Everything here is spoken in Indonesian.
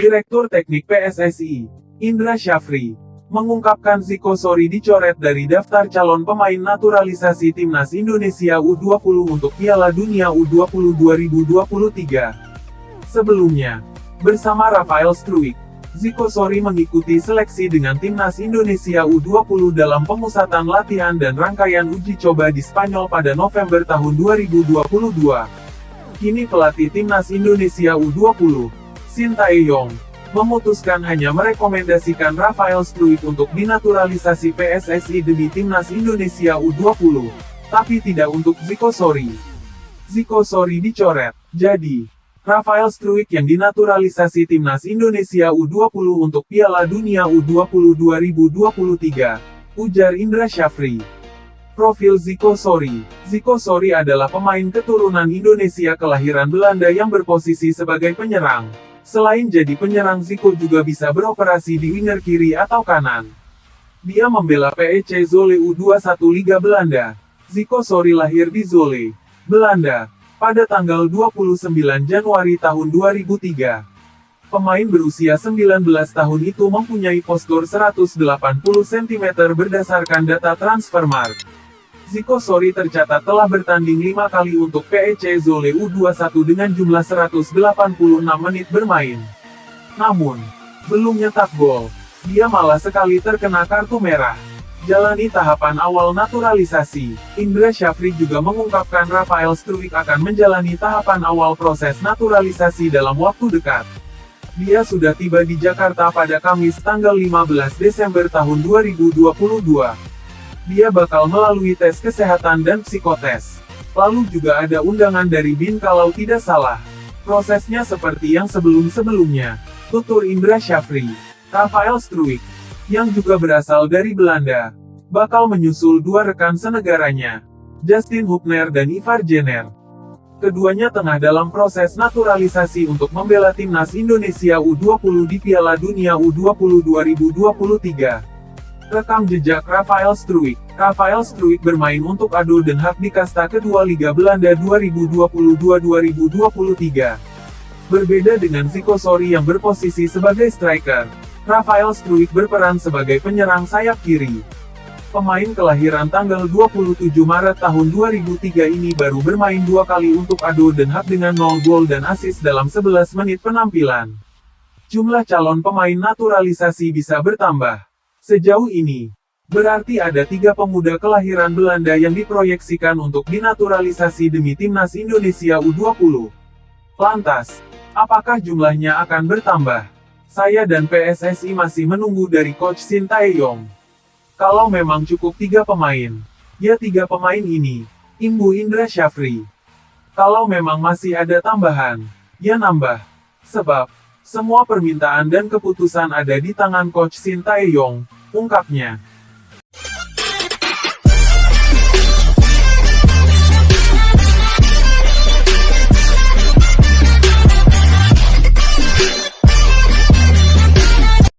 Direktur Teknik PSSI, Indra Syafri, mengungkapkan Ziko Sori dicoret dari daftar calon pemain naturalisasi Timnas Indonesia U20 untuk Piala Dunia U20 2023. Sebelumnya, bersama Rafael Struijk, Ziko Sori mengikuti seleksi dengan Timnas Indonesia U20 dalam pemusatan latihan dan rangkaian uji coba di Spanyol pada November tahun 2022. Kini pelatih Timnas Indonesia U20, Shin Tae-yong, memutuskan hanya merekomendasikan Rafael Struijk untuk dinaturalisasi PSSI demi Timnas Indonesia U20, tapi tidak untuk Ziko Sori. Ziko Sori dicoret, jadi Rafael Struijk yang dinaturalisasi Timnas Indonesia U20 untuk Piala Dunia U20 2023, ujar Indra Syafri. Profil Ziko Sori. Ziko Sori adalah pemain keturunan Indonesia kelahiran Belanda yang berposisi sebagai penyerang. Selain jadi penyerang, Ziko juga bisa beroperasi di winger kiri atau kanan. Dia membela PEC Zwolle U21 Liga Belanda. Ziko Sori lahir di Zwolle, Belanda, pada tanggal 29 Januari tahun 2003. Pemain berusia 19 tahun itu mempunyai postur 180 cm berdasarkan data Transfermarkt. Ziko Sori tercatat telah bertanding 5 kali untuk PEC Zwolle U21 dengan jumlah 186 menit bermain. Namun, belum nyetak gol. Dia malah sekali terkena kartu merah. Jalani tahapan awal naturalisasi. Indra Syafri juga mengungkapkan Rafael Struijk akan menjalani tahapan awal proses naturalisasi dalam waktu dekat. Dia sudah tiba di Jakarta pada Kamis tanggal 15 Desember tahun 2022. Dia bakal melalui tes kesehatan dan psikotes. Lalu juga ada undangan dari BIN kalau tidak salah. Prosesnya seperti yang sebelum-sebelumnya, tutur Indra Syafri. Rafael Struijk, yang juga berasal dari Belanda, bakal menyusul dua rekan senegaranya, Justin Hubner dan Ivar Jenner. Keduanya tengah dalam proses naturalisasi untuk membela Timnas Indonesia U20 di Piala Dunia U20 2023. Rekam jejak Rafael Struijk. Rafael Struijk bermain untuk ADO Den Haag di kasta kedua Liga Belanda 2022-2023. Berbeda dengan Ziko Sori yang berposisi sebagai striker, Rafael Struijk berperan sebagai penyerang sayap kiri. Pemain kelahiran tanggal 27 Maret tahun 2003 ini baru bermain 2 kali untuk ADO Den Haag dengan 0 gol dan assist dalam 11 menit penampilan. Jumlah calon pemain naturalisasi bisa bertambah. Sejauh ini, berarti ada 3 pemuda kelahiran Belanda yang diproyeksikan untuk dinaturalisasi demi Timnas Indonesia U20. Lantas, apakah jumlahnya akan bertambah? Saya dan PSSI masih menunggu dari Coach Shin Tae-yong. Kalau memang cukup 3 pemain, ya 3 pemain ini, imbu Indra Syafri. Kalau memang masih ada tambahan, ya nambah. Sebab, semua permintaan dan keputusan ada di tangan Coach Shin Tae-yong, ungkapnya.